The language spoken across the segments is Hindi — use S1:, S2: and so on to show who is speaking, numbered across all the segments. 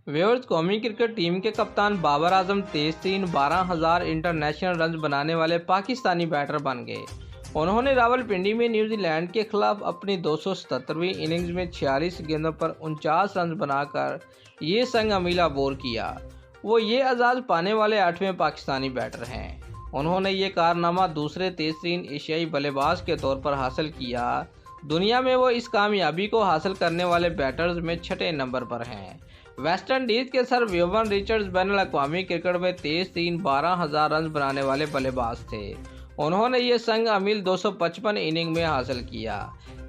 S1: व्यूअर्स, कौमी क्रिकेट टीम के कप्तान बाबर आजम तेज 12,000 इंटरनेशनल रन बनाने वाले पाकिस्तानी बैटर बन गए। उन्होंने रावलपिंडी में न्यूजीलैंड के खिलाफ अपनी 277वीं इनिंग्स में 46 गेंदों पर 49 रन बनाकर ये संग अमीला बोर किया। वो ये एजाज़ पाने वाले 8वें पाकिस्तानी बैटर हैं। उन्होंने ये कारनामा दूसरे तेज तरीन एशियाई बल्लेबाज के तौर पर हासिल किया। दुनिया में वो इस कामयाबी को हासिल करने वाले बैटर्स में 6ठे नंबर पर हैं। वेस्ट इंडीज़ के सर विवियन रिचर्ड्स बैनुल-अक़वामी क्रिकेट में तेज 12,000 रन बनाने वाले बल्लेबाज थे। उन्होंने ये संग अमील 255 इनिंग में हासिल किया।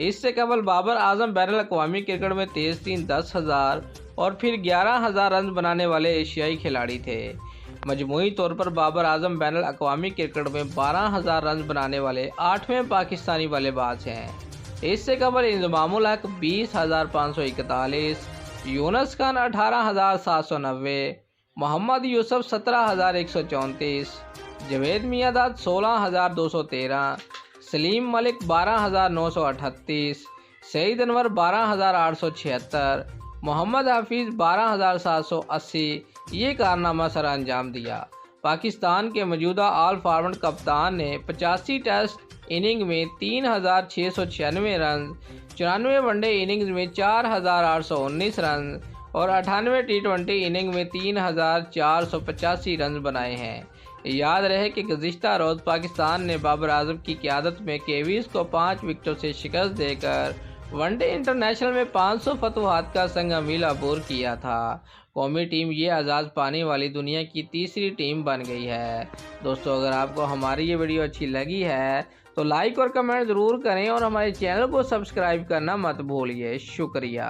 S1: इससे कबल बाबर आजम बैनुल-अक़वामी क्रिकेट में तेज 10,000 और फिर 11,000 रन बनाने वाले एशियाई खिलाड़ी थे। मजमूई तौर पर बाबर आजम बैनुल-अक़वामी क्रिकेट में 12,000 रन बनाने वाले 8वें पाकिस्तानी बल्लेबाज हैं। इससे कबल इंजमामुल हक 20,541, यूनुस खान 18,790, मोहम्मद यूसुफ 17,134, जवेद मियांदाद 16,213, सलीम मलिक 12,938, सईद अनवर 12,876, मोहम्मद हफीज़ 12,780 ये कारनामा सर अंजाम दिया। पाकिस्तान के मौजूदा ऑल फॉर्मेट कप्तान ने 85 टेस्ट इनिंग में 3,696 रन, 94 वनडे इनिंग्स में 4,819 रन और 98 टी20 इनिंग में 3,485 रन बनाए हैं। याद रहे कि गुज़िश्ता रोज़ पाकिस्तान ने बाबर आजम की क़यादत में केवीज़ को 5 विकेटों से शिकस्त देकर वनडे इंटरनेशनल में 500 फतवाहत का संग अमीला बोर किया था। कौमी टीम ये एजाज़ पाने वाली दुनिया की तीसरी टीम बन गई है। दोस्तों, अगर आपको हमारी ये वीडियो अच्छी लगी है तो लाइक और कमेंट ज़रूर करें और हमारे चैनल को सब्सक्राइब करना मत भूलिए। शुक्रिया।